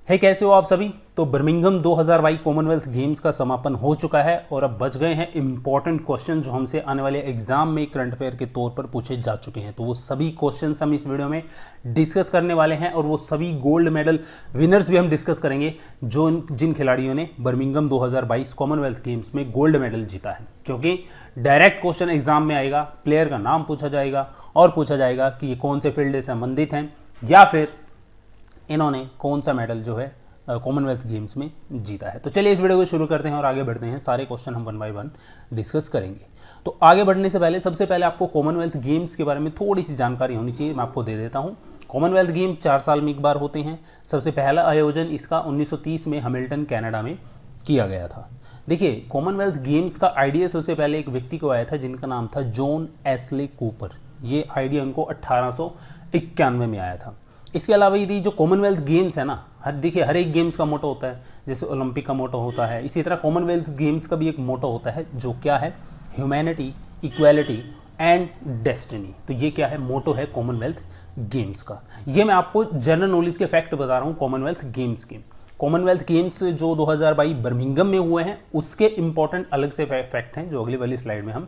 कैसे हो आप सभी। तो बर्मिंघम 2022 कॉमनवेल्थ गेम्स का समापन हो चुका है और अब बच गए हैं इंपॉर्टेंट क्वेश्चन जो हमसे आने वाले एग्जाम में करंट अफेयर के तौर पर पूछे जा चुके हैं। तो वो सभी क्वेश्चंस हम इस वीडियो में डिस्कस करने वाले हैं और वो सभी गोल्ड मेडल विनर्स भी हम डिस्कस करेंगे जो जिन खिलाड़ियों ने बर्मिंघम 2022 कॉमनवेल्थ गेम्स में गोल्ड मेडल जीता है। क्योंकि डायरेक्ट क्वेश्चन एग्जाम में आएगा, प्लेयर का नाम पूछा जाएगा और पूछा जाएगा कि ये कौन से फील्ड से संबंधित हैं या फिर इन्होंने कौन सा मेडल जो है कॉमनवेल्थ गेम्स में जीता है। तो चलिए इस वीडियो को शुरू करते हैं और आगे बढ़ते हैं। सारे क्वेश्चन हम 1 बाय 1 डिस्कस करेंगे। तो आगे बढ़ने से पहले सबसे पहले आपको कॉमनवेल्थ गेम्स के बारे में थोड़ी सी जानकारी होनी चाहिए, मैं आपको दे देता हूं। कॉमनवेल्थ गेम 4 साल में एक बार होते हैं। सबसे पहला आयोजन इसका 1930 में हैमिल्टन कनाडा में किया गया था। देखिए, कॉमनवेल्थ गेम्स का आइडिया सबसे पहले एक व्यक्ति को आया था जिनका नाम था जॉन एस्ले कूपर। ये आइडिया उनको 1891 में आया था। इसके अलावा यदि जो कॉमनवेल्थ गेम्स है ना, देखिए हर एक गेम्स का मोटो होता है, जैसे ओलंपिक का मोटो होता है, इसी तरह कॉमनवेल्थ गेम्स का भी एक मोटो होता है जो क्या है, ह्यूमैनिटी, इक्वालिटी एंड डेस्टिनी। तो ये क्या है, मोटो है कॉमनवेल्थ गेम्स का। ये मैं आपको जनरल नॉलेज के फैक्ट बता रहा हूँ कॉमनवेल्थ गेम्स के। कॉमनवेल्थ गेम्स जो 2022 बर्मिंघम में हुए हैं उसके इंपॉर्टेंट अलग से फैक्ट हैं जो अगली वाली स्लाइड में हम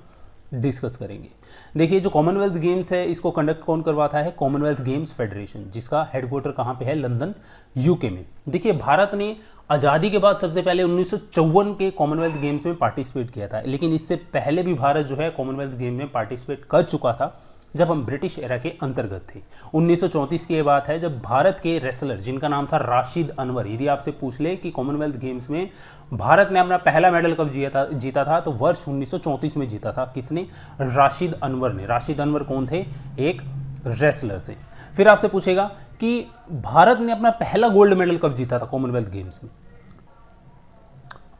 डिस्कस करेंगे। देखिए, जो कॉमनवेल्थ गेम्स है इसको कंडक्ट कौन करवाता है, कॉमनवेल्थ गेम्स फेडरेशन, जिसका हेडक्वार्टर कहाँ पे है, लंदन यूके में। देखिए, भारत ने आज़ादी के बाद सबसे पहले 1954 के कॉमनवेल्थ गेम्स में पार्टिसिपेट किया था, लेकिन इससे पहले भी भारत जो है कॉमनवेल्थ गेम में पार्टिसिपेट कर चुका था जब हम ब्रिटिश एरा के अंतर्गत थे। 1934 की ये बात है जब भारत के रेसलर जिनका नाम था राशिद अनवर, यदि आपसे पूछ ले कि कॉमनवेल्थ गेम्स में भारत ने अपना पहला मेडल कब जीता था तो वर्ष 1934 में जीता था। किसने, राशिद अनवर ने। राशिद अनवर कौन थे, एक रेसलर थे। फिर आपसे पूछेगा कि भारत ने अपना पहला गोल्ड मेडल कब जीता था कॉमनवेल्थ गेम्स में,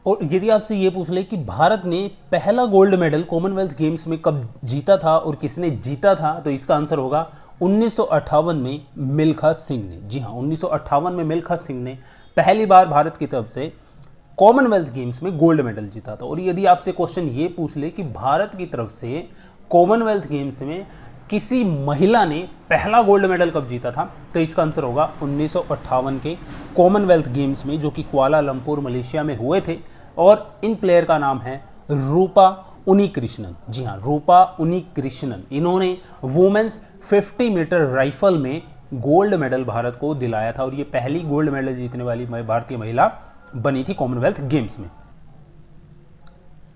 और यदि आपसे ये पूछ ले कि भारत ने पहला गोल्ड मेडल कॉमनवेल्थ गेम्स में कब जीता था और किसने जीता था, तो इसका आंसर होगा 1958 में मिल्खा सिंह ने। जी हाँ, 1958 में मिल्खा सिंह ने पहली बार भारत की तरफ से कॉमनवेल्थ गेम्स में गोल्ड मेडल जीता था। और यदि आपसे क्वेश्चन ये पूछ ले कि भारत की तरफ से कॉमनवेल्थ गेम्स में किसी महिला ने पहला गोल्ड मेडल कब जीता था, तो इसका आंसर होगा 1958 के कॉमनवेल्थ गेम्स में, जो कि कुआलालंपुर मलेशिया में हुए थे। और इन प्लेयर का नाम है रूपा उनिकृष्णन। जी हाँ, रूपा उनिकृष्णन। इन्होंने वुमेन्स 50 मीटर राइफल में गोल्ड मेडल भारत को दिलाया था और ये पहली गोल्ड मेडल जीतने वाली भारतीय महिला बनी थी कॉमनवेल्थ गेम्स में।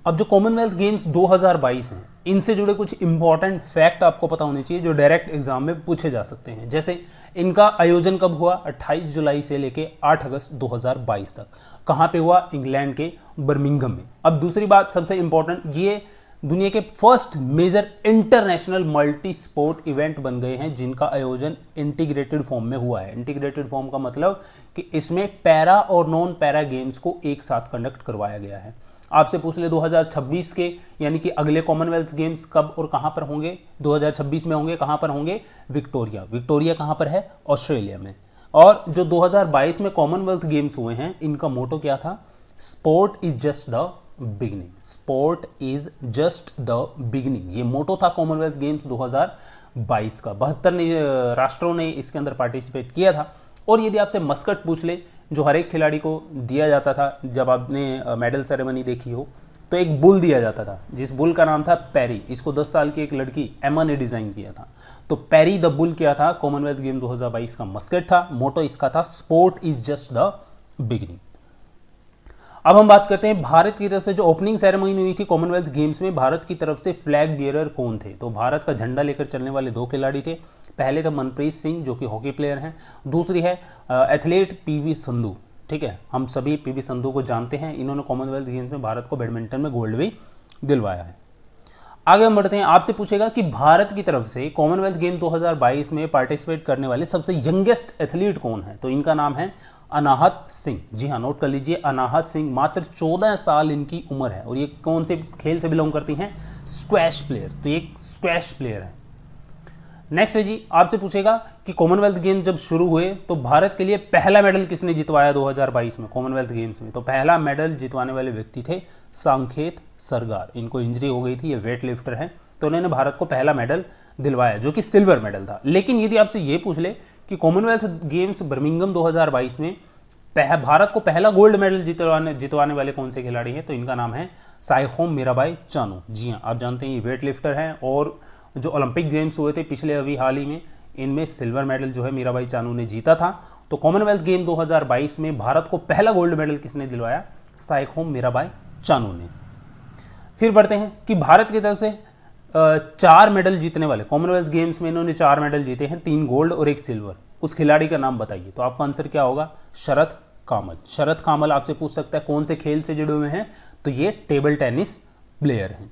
अब जो कॉमनवेल्थ गेम्स 2022 हैं इनसे जुड़े कुछ इंपॉर्टेंट फैक्ट आपको पता होने चाहिए जो डायरेक्ट एग्जाम में पूछे जा सकते हैं। जैसे इनका आयोजन कब हुआ, 28 जुलाई से लेके 8 अगस्त 2022 तक। कहाँ पे हुआ, इंग्लैंड के बर्मिंघम में। अब दूसरी बात सबसे इंपॉर्टेंट, ये दुनिया के first major international multi sport event बन गए हैं जिनका आयोजन इंटीग्रेटेड फॉर्म में हुआ है। इंटीग्रेटेड फॉर्म का मतलब कि इसमें पैरा और नॉन पैरा गेम्स को एक साथ कंडक्ट करवाया गया है। आपसे पूछ ले 2026 के यानी कि अगले कॉमनवेल्थ गेम्स कब और कहां पर होंगे, 2026 में होंगे। कहां पर होंगे, विक्टोरिया। विक्टोरिया कहां पर है, ऑस्ट्रेलिया में। और जो 2022 में कॉमनवेल्थ गेम्स हुए हैं इनका मोटो क्या था, sport is just the beginning. Sport is just the beginning, ये मोटो था कॉमनवेल्थ गेम्स 2022 का। 72 राष्ट्रों ने इसके अंदर पार्टिसिपेट किया था। और यदि आपसे मस्कट पूछ ले जो हर एक खिलाड़ी को दिया जाता था, जब आपने मेडल सेरेमनी देखी हो तो एक बुल दिया जाता था जिस बुल का नाम था पैरी। इसको 10 साल की एक लड़की एमा ने डिज़ाइन किया था। तो पैरी द बुल क्या था, कॉमनवेल्थ गेम 2022 का मस्कट था। मोटो इसका था sport is just the beginning. अब हम बात करते हैं भारत की तरफ से जो ओपनिंग सेरेमनी हुई थी कॉमनवेल्थ गेम्स में, भारत की तरफ से फ्लैग बियरर कौन थे, तो भारत का झंडा लेकर चलने वाले 2 खिलाड़ी थे। पहले तो मनप्रीत सिंह जो कि हॉकी प्लेयर हैं, दूसरी है एथलीट पीवी संधू। ठीक है, हम सभी पीवी संधू को जानते हैं। इन्होंने कॉमनवेल्थ गेम्स में भारत को बैडमिंटन में गोल्ड भी दिलवाया है। आगे हम बढ़ते हैं। आपसे पूछेगा कि भारत की तरफ से कॉमनवेल्थ गेम 2022 में पार्टिसिपेट करने वाले सबसे यंगेस्ट एथलीट कौन है, तो इनका नाम है अनाहत सिंह। जी हाँ, नोट कर लीजिए, अनाहत सिंह। मात्र 14 साल इनकी उम्र है और ये कौन से खेल से बिलोंग करती हैं, स्क्वैश प्लेयर। तो ये स्क्वैश प्लेयर है। नेक्स्ट है जी, आपसे पूछेगा कि कॉमनवेल्थ गेम जब शुरू हुए तो भारत के लिए पहला मेडल किसने जितवाया 2022 में कॉमनवेल्थ गेम्स में, तो पहला मेडल जितवाने वाले व्यक्ति थे सांकेत सरगार। इनको इंजरी हो गई थी, ये वेट लिफ्टर हैं, तो उन्होंने भारत को पहला मेडल दिलवाया जो कि सिल्वर मेडल था। लेकिन यदि आपसे ये पूछ ले कि कॉमनवेल्थ गेम्स बर्मिंघम 2022 में भारत को पहला गोल्ड मेडल जितवाने वाले कौन से खिलाड़ी हैं, तो इनका नाम है साइखोम मीराबाई चानू। जी हाँ, आप जानते हैं ये वेट लिफ्टर हैं और जो ओलंपिक गेम्स हुए थे पिछले अभी हाल ही में, इनमें सिल्वर मेडल जो है मीराबाई चानू ने जीता था। तो कॉमनवेल्थ गेम 2022 में भारत को पहला गोल्ड मेडल किसने दिलवाया, साइखोम मीराबाई चानू ने। फिर बढ़ते हैं कि भारत की तरफ से 4 मेडल जीतने वाले, कॉमनवेल्थ गेम्स में इन्होंने 4 मेडल जीते हैं, 3 गोल्ड और 1 सिल्वर। उस खिलाड़ी का नाम बताइए। तो आपका आंसर क्या होगा, शरद कामल। शरद कामल आपसे पूछ सकता है कौन से खेल से जुड़े हुए हैं, तो ये टेबल टेनिस प्लेयर हैं।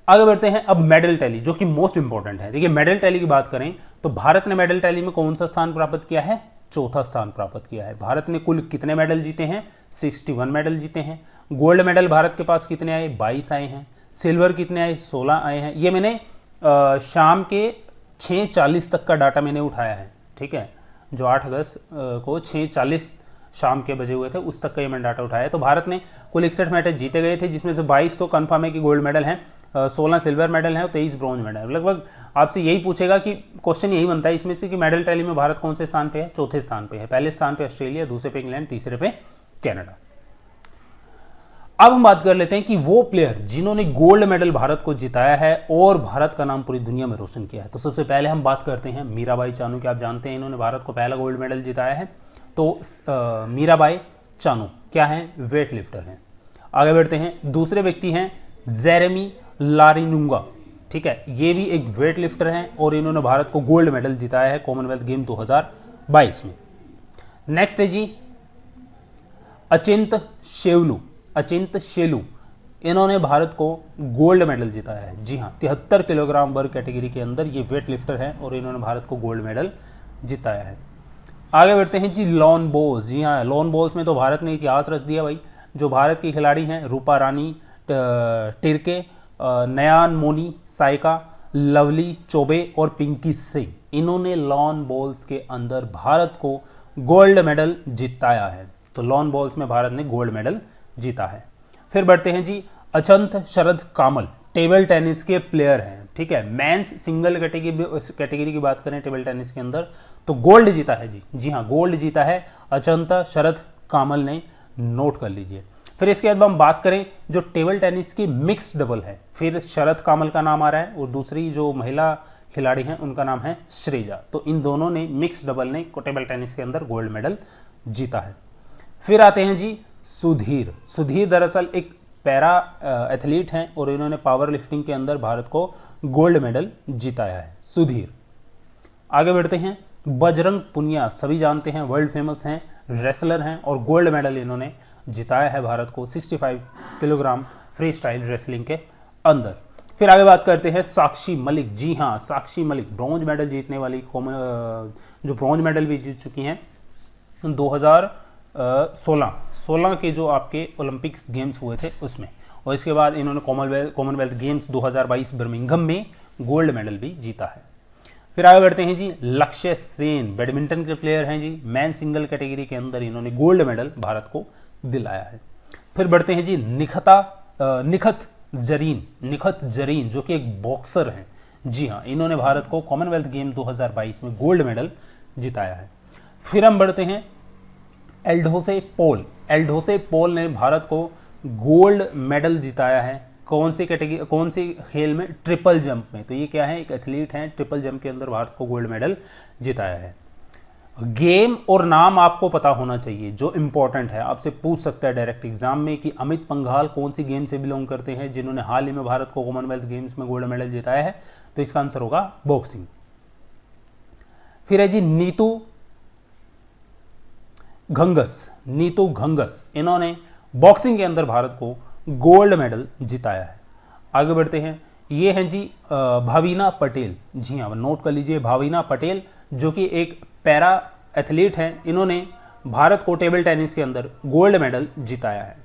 आगे बढ़ते हैं अब मेडल टैली, जो कि मोस्ट इंपॉर्टेंट है। देखिए मेडल टैली की बात करें तो भारत ने मेडल टैली में कौन सा स्थान प्राप्त किया है, चौथा स्थान प्राप्त किया है। भारत ने कुल कितने मेडल जीते हैं, 61 मेडल जीते हैं। गोल्ड मेडल भारत के पास कितने आए, 22 आए हैं। सिल्वर कितने आए, 16 आए हैं। ये मैंने शाम के 6:40 तक का डाटा मैंने उठाया है, ठीक है, जो 8 अगस्त को 6:40 शाम के बजे हुए थे उस तक का ये मैंने डाटा उठाया है। तो भारत ने कुल 61 मैच जीते गए थे, जिसमें से 22 तो कन्फर्म है कि गोल्ड मेडल हैं, 16 सिल्वर मेडल हैं और 23 ब्रॉन्ज मेडल। लगभग आपसे यही पूछेगा कि क्वेश्चन यही बनता है इसमें से कि मेडल टैली में भारत कौन से स्थान पे है, चौथे स्थान पे है। पहले स्थान पे ऑस्ट्रेलिया, दूसरे पे इंग्लैंड, तीसरे पे कनाडा। अब हम बात कर लेते हैं कि वो प्लेयर जिन्होंने गोल्ड मेडल भारत को जिताया है और भारत का नाम पूरी दुनिया में रोशन किया है। तो सबसे पहले हम बात करते हैं मीराबाई चानू की। आप जानते हैं इन्होंने भारत को पहला गोल्ड मेडल जिताया है। तो मीराबाई चानू क्या है, वेट लिफ्टर हैं। आगे बढ़ते हैं, दूसरे व्यक्ति हैं जेरेमी लारिनुंगा, ठीक है, ये भी एक वेट लिफ्टर हैं और इन्होंने भारत को गोल्ड मेडल जिताया है कॉमनवेल्थ गेम 2022 में। नेक्स्ट है जी अचिंत शेलू, इन्होंने भारत को गोल्ड मेडल जिताया है। जी हाँ, 73 किलोग्राम वर्ग कैटेगरी के अंदर ये वेट लिफ्टर हैं और इन्होंने भारत को गोल्ड मेडल जिताया है। आगे बढ़ते हैं जी लॉन बॉल्स। जी हाँ, लॉन बॉल्स में तो भारत ने इतिहास रच दिया भाई। जो भारत की खिलाड़ी हैं रूपा रानी टिरके, नयान मोनी, साइका, लवली चौबे और पिंकी सिंह, इन्होंने लॉन बॉल्स के अंदर भारत को गोल्ड मेडल जिताया है। तो लॉन बॉल्स में भारत ने गोल्ड मेडल जीता है। फिर बढ़ते हैं जी अचंत शरद कामल, टेबल टेनिस के प्लेयर हैं, ठीक है। मेंस सिंगल कैटेगरी की बात करें टेबल टेनिस के अंदर तो गोल्ड जीता है जी हाँ, गोल्ड जीता है अचंत शरद कामल ने, नोट कर लीजिए। फिर इसके बाद हम बात करें जो टेबल टेनिस की मिक्स डबल है, फिर शरद कामल का नाम आ रहा है और दूसरी जो महिला खिलाड़ी हैं उनका नाम है श्रेजा। तो इन दोनों ने मिक्स डबल ने टेबल टेनिस के अंदर गोल्ड मेडल जीता है। फिर आते हैं जी सुधीर दरअसल एक पैरा एथलीट हैं और इन्होंने पावर लिफ्टिंग के अंदर भारत को गोल्ड मेडल जिताया है, सुधीर। आगे बढ़ते हैं बजरंग पुनिया, सभी जानते हैं वर्ल्ड फेमस हैं, रेसलर हैं और गोल्ड मेडल इन्होंने जिताया है भारत को 65 किलोग्राम फ्री स्टाइल रेसलिंग के अंदर। फिर आगे बात करते हैं साक्षी मलिक। जी हाँ, साक्षी मलिक ब्रॉन्ज मेडल जीतने वाली, जो ब्रॉन्ज मेडल भी जीत चुकी हैं 2016 के जो आपके ओलंपिक्स गेम्स हुए थे उसमें, और इसके बाद इन्होंने कॉमनवेल्थ गेम्स 2022 बर्मिंघम में गोल्ड मेडल भी जीता है। फिर आगे बढ़ते हैं जी लक्ष्य सेन, बैडमिंटन के प्लेयर हैं जी, मैन सिंगल कैटेगरी के अंदर इन्होंने गोल्ड मेडल भारत को दिलाया है। फिर बढ़ते हैं जी निखत जरीन जो कि एक बॉक्सर हैं। जी हाँ, इन्होंने भारत को कॉमनवेल्थ गेम 2022 में गोल्ड मेडल जिताया है। फिर हम बढ़ते हैं एल्डोसे पोल ने भारत को गोल्ड मेडल जिताया है कौन सी खेल में, ट्रिपल जंप में। तो ये क्या है, एक एथलीट हैं, ट्रिपल जंप के अंदर भारत को गोल्ड मेडल जिताया है। गेम और नाम आपको पता होना चाहिए जो इंपॉर्टेंट है, आपसे पूछ सकता है डायरेक्ट एग्जाम में कि अमित पंघाल कौन सी गेम से बिलोंग करते हैं जिन्होंने हाल ही में भारत को कॉमनवेल्थ गेम्स में गोल्ड मेडल जिताया है। तो इसका आंसर होगा बॉक्सिंग। फिर है जी नीतू घंगस, इन्होंने बॉक्सिंग के अंदर भारत को गोल्ड मेडल जिताया है। आगे बढ़ते हैं, ये हैं जी भावीना पटेल। जी हाँ, नोट कर लीजिए भावीना पटेल जो कि एक पैरा एथलीट हैं, इन्होंने भारत को टेबल टेनिस के अंदर गोल्ड मेडल जिताया है।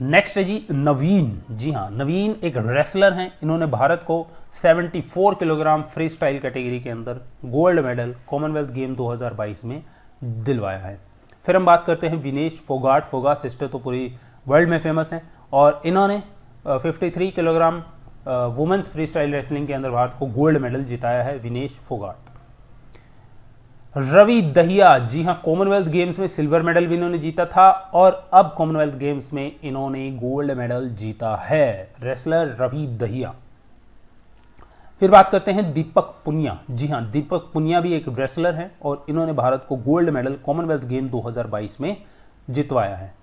नेक्स्ट है जी नवीन। जी हाँ, नवीन एक रेसलर हैं, इन्होंने भारत को 74 किलोग्राम फ्री स्टाइल कैटेगरी के अंदर गोल्ड मेडल कॉमनवेल्थ गेम 2022 में दिलवाया है। फिर हम बात करते हैं विनेश फोगाट सिस्टर तो पूरी वर्ल्ड में फेमस हैं और इन्होंने 53 kilogram women's freestyle wrestling के अंदर भारत को गोल्ड मेडल जिताया है, विनेश फोगाट। रवि दहिया, जी हाँ, कॉमनवेल्थ गेम्स में सिल्वर मेडल भी इन्होंने जीता था और अब कॉमनवेल्थ गेम्स में इन्होंने गोल्ड मेडल जीता है, रेसलर रवि दहिया। फिर बात करते हैं दीपक पुनिया, जी हाँ, दीपक पुनिया भी एक रेसलर है और इन्होंने भारत को गोल्ड मेडल कॉमनवेल्थ गेम 2022 में जितवाया है।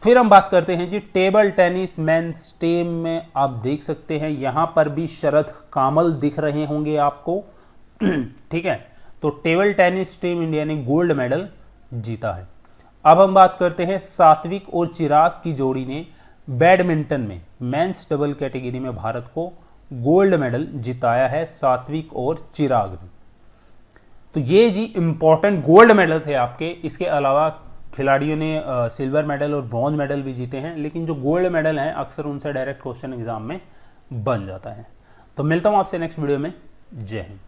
फिर हम बात करते हैं जी टेबल टेनिस मेंस टीम में, आप देख सकते हैं यहां पर भी शरद कामल दिख रहे होंगे आपको, ठीक है। तो टेबल टेनिस टीम इंडिया ने गोल्ड मेडल जीता है। अब हम बात करते हैं सात्विक और चिराग की जोड़ी ने बैडमिंटन में मेंस डबल कैटेगरी में भारत को गोल्ड मेडल जिताया है, सात्विक और चिराग ने। तो ये जी इंपॉर्टेंट गोल्ड मेडल थे आपके। इसके अलावा खिलाड़ियों ने सिल्वर मेडल और ब्रॉन्ज मेडल भी जीते हैं, लेकिन जो गोल्ड मेडल हैं अक्सर उनसे डायरेक्ट क्वेश्चन एग्जाम में बन जाता है। तो मिलता हूं आपसे नेक्स्ट वीडियो में। जय हिंद।